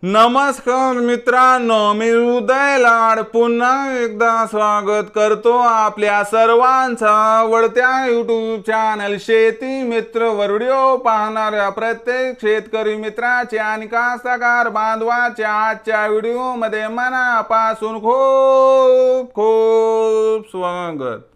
नमस्कार मित्रांनो, मी उदय लाड पुन्हा एकदा स्वागत करतो आपल्या सर्वांचा आवडत्या YouTube चॅनल शेती मित्र वर व्हिडिओ पाहणाऱ्या प्रत्येक शेतकरी मित्राचे आणि कास्तकार बांधवाचे आजच्या व्हिडिओमध्ये मनापासून खूप खूप स्वागत।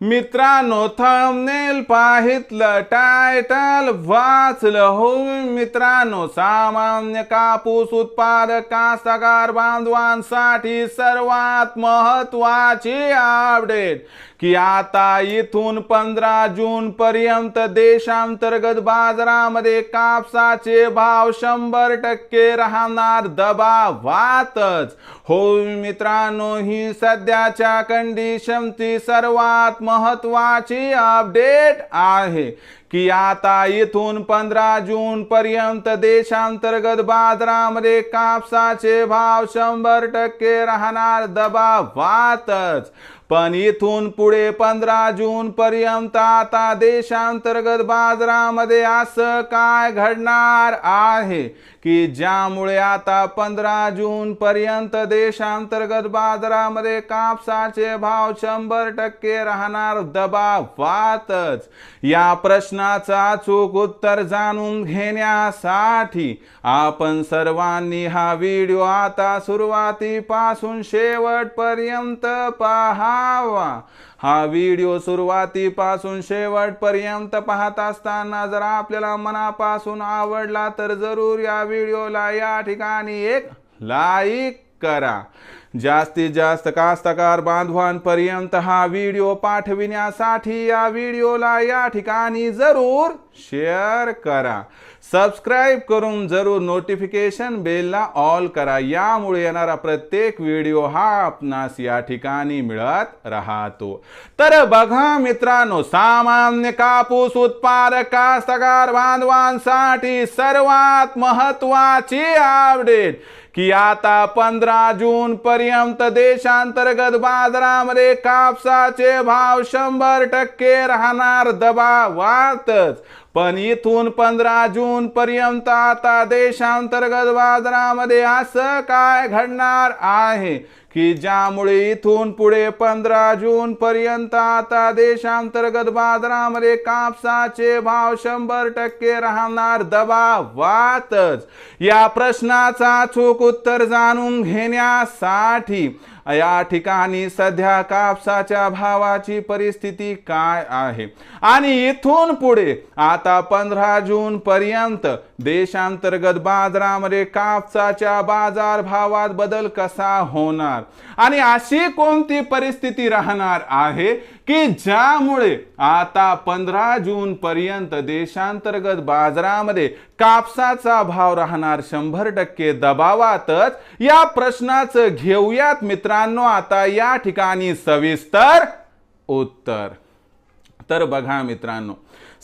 मित्रांनो, थंबनेल पाहितलं, टायटल वाचलं हो मित्रांनो, सामान्य कापूस उत्पादक कास्तकार बांधवांसाठी सर्वात महत्त्वाची अपडेट की आता इथून 15 जून पर्यंत देशांतर्गत बाजारामध्ये कापसाचे भाव 100% राहणार दबावातच। हो मित्रांनो, ही सध्याच्या कंडिशनची सर्वात महत्त्वाची अपडेट आहे की आता इथून 15 जून पर्यंत देशांतर्गत बाजारामध्ये कापसाचे भाव 100% राहणार दबावातच। पण इथून पुढे 15 जून पर्यंत आता देशांतर्गत बाजारामध्ये असं काय घडणार आहे की ज्यामुळे आता 15 जून पर्यंत देशांतर्गत बाजारामध्ये कापसाचे भाव 100% राहणार दबावातच। या प्रश्नाचा अचूक उत्तर जाणून घेण्यासाठी आपण सर्वांनी हा व्हिडिओ आता सुरुवातीपासून शेवटपर्यंत पहा। हा व्हिडिओ सुरुवातीपासून शेवटपर्यंत पाहत असताना जर आपल्याला मनापासून आवडला तर जरूर या व्हिडिओला या ठिकाणी एक लाईक करा। जास्तीत जास्त कास्तकार बांधवांपर्यंत हा व्हिडिओ पाठविण्यासाठी या व्हिडिओला या ठिकाणी जरूर शेअर करा। सबस्क्राइब करून जरूर नोटिफिकेशन बेलला ऑल करा, यामुळे येणारा प्रत्येक व्हिडिओ हा आपणास या ठिकाणी मिळत राहतो। तर बघा मित्रांनो, सामान्य कापूस उत्पादक कास्तकार बांधवांसाठी सर्वात महत्त्वाची अपडेट की आता 15 जून पर्यंत देशांतर्गत बाजारामध्ये कापसाचे भाव 100% राहणार दबावातच। पण इथून 15 जून पर्यंत आता देशांतर्गत बाजारामध्ये असं काय घडणार आहे की ज्यामुळे इथून पुढे 15 जून पर्यंत आता देशांतर्गत बाजारामध्ये कापसाचे भाव 100% राहणार दबावातच। या प्रश्नाचा अचूक उत्तर जाणून घेण्यासाठी या ठिकाणी सध्या कापसाच्या भावाची परिस्थिती काय आहे आणि इथून पुढे आता 15 जून पर्यंत देशांतर्गत बाजारामध्ये कापसाच्या बाजार भावात बदल कसा होणार आणि अशी कोणती परिस्थिती राहणार आहे की ज्यामुळे आता 15 जून पर्यंत देशांतर्गत बाजारामध्ये कापसाचा भाव राहणार 100% दबावातच। या प्रश्नाचं घेऊयात मित्रांनो आता या ठिकाणी सविस्तर उत्तर। तर बघा मित्रांनो,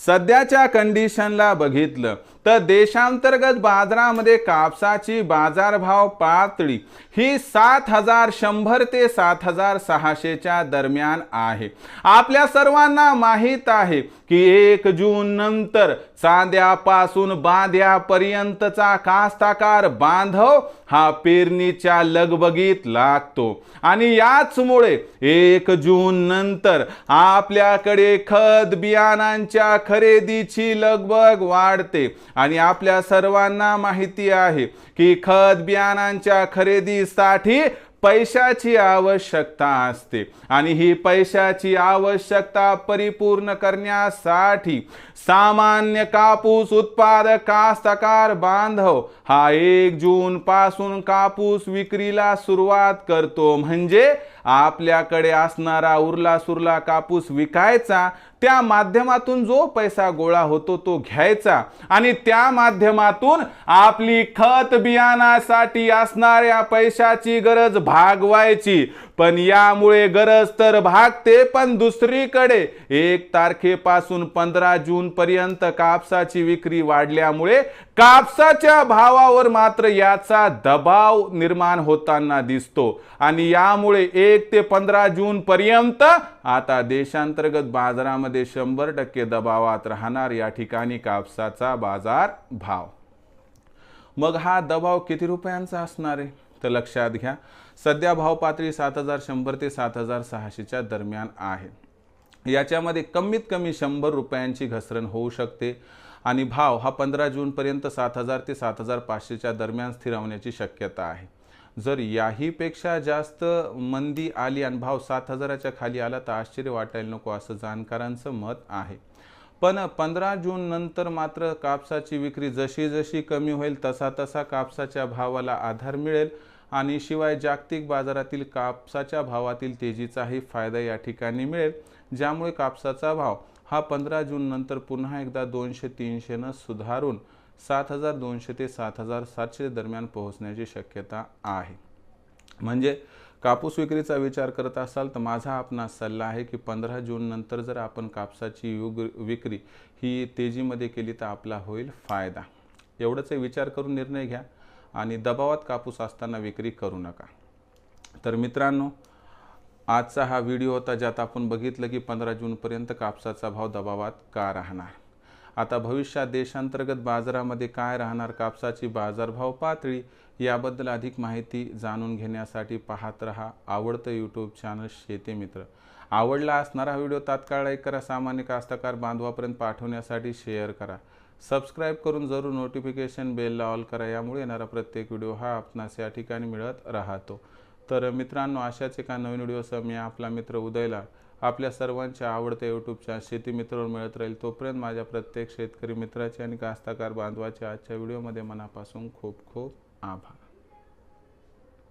सध्याच्या कंडिशनला बघितलं तर देशांतर्गत बाजारामध्ये कापसाची बाजारभाव पातळी ही 7100 ते 7600 च्या दरम्यान आहे। आपल्या सर्वांना माहित आहे की 1 जून नंतर चांद्यापासून बांध्यापर्यंतचा कास्तकार बांधव हा पेरणीच्या लगबगीत लागतो आणि याचमुळे 1 जून नंतर आपल्याकडे खत बियाणांच्या खरेदीची लगबग वाढते आणि आपल्या सर्वांना माहिती आहे की खत बियाणांच्या खरेदीसाठी पैशाची आवश्यकता असते आणि ही पैशाची आवश्यकता परिपूर्ण करण्यासाठी सामान्य कापूस उत्पादक कास्तकार बांधव हा 1 जून पासून कापूस विक्रीला सुरुवात करतो। म्हणजे आपल्याकडे असणारा उरला सुरला कापूस विकायचा, त्या माध्यमातून जो पैसा गोळा होतो तो घ्यायचा आणि त्या माध्यमातून आपली खत बियाणासाठी असणाऱ्या पैशाची गरज भागवायची। पण यामुळे गरज तर भागते, पण दुसरीकडे 1 तारखेपासून 15 जून पर्यंत कापसाची विक्री वाढल्यामुळे कापसाच्या भावावर मात्र याचा दबाव निर्माण होताना दिसतो आणि यामुळे 1 ते 15 जून पर्यंत आता देशांतर्गत बाजारामध्ये 100% दबावात राहणार या ठिकाणी कापसाचा बाजार भाव। मग हा दबाव किती रुपयांचा असणार आहे तर लक्षात घ्या, सध्या भाव पातळी 7,100 ते 7,600च्या दरम्यान आहे. याच्यामध्ये कमीत कमी 100 रुपयांची घसरण होऊ शकते आणि भाव हा 15 जूनपर्यंत 7,000 ते 7,500च्या दरम्यान स्थिरावण्याची शक्यता आहे. जर याहीपेक्षा जास्त मंदी आली आणि भाव 7,000च्या खाली आला तर आश्चर्य वाटायला नको असं जाणकारांचं मत आहे. पण 15 जून नंतर मात्र कापसाची विक्री जशी जशी कमी होईल तसा तसा कापसाच्या भावाला आधार मिळेल आणि शिवाय जागतिक बाजारातील कापसाच्या भावातील तेजीचाही फायदा या ठिकाणी मिळेल, ज्यामुळे कापसाचा भाव हा 15 जून नंतर पुन्हा एकदा 200-300 सुधारून 7,200 ते 7,700 दरम्यान पोहोचण्याची शक्यता आहे. म्हणजे कापूस विक्रीचा विचार करत असाल तर माझा आपणास सल्ला आहे की 15 जून नंतर जर आपण कापसाची विक्री ही तेजीमध्ये केली तर आपला होईल फायदा. एवढंच विचार करून निर्णय घ्या आणि दबावात कापूस असताना विक्री करू नका. तर मित्रांनो, आजचा हा व्हिडिओ होता ज्यात आपण बघितलं की 15 जूनपर्यंत कापसाचा भाव दबावात का राहणार. आता भविष्यात देशांतर्गत बाजारामध्ये काय राहणार, कापसाची बाजारभाव पातळी याबद्दल अधिक माहिती जाणून घेण्यासाठी पाहत रहा आवडतं यूट्यूब चॅनल शेती मित्र. आवडला असणारा व्हिडिओ तात्काळ लाईक करा, सामान्य कास्तकार बांधवापर्यंत पाठवण्यासाठी शेअर करा, सबस्क्राईब करून जरूर नोटिफिकेशन बेलला ऑल करा. यामुळे येणारा प्रत्येक व्हिडिओ हा आपणास या ठिकाणी मिळत राहतो. तर मित्रांनो, अशाच एका नवीन व्हिडिओसह मी आपला मित्र उदयला आपल्या सर्वांच्या आवडत्या यूट्यूबच्या शेती मित्रावर मिळत राहील. तोपर्यंत माझ्या प्रत्येक शेतकरी मित्राचे आणि कास्तकार बांधवाचे आजच्या व्हिडिओमध्ये मनापासून खूप खूप आभार.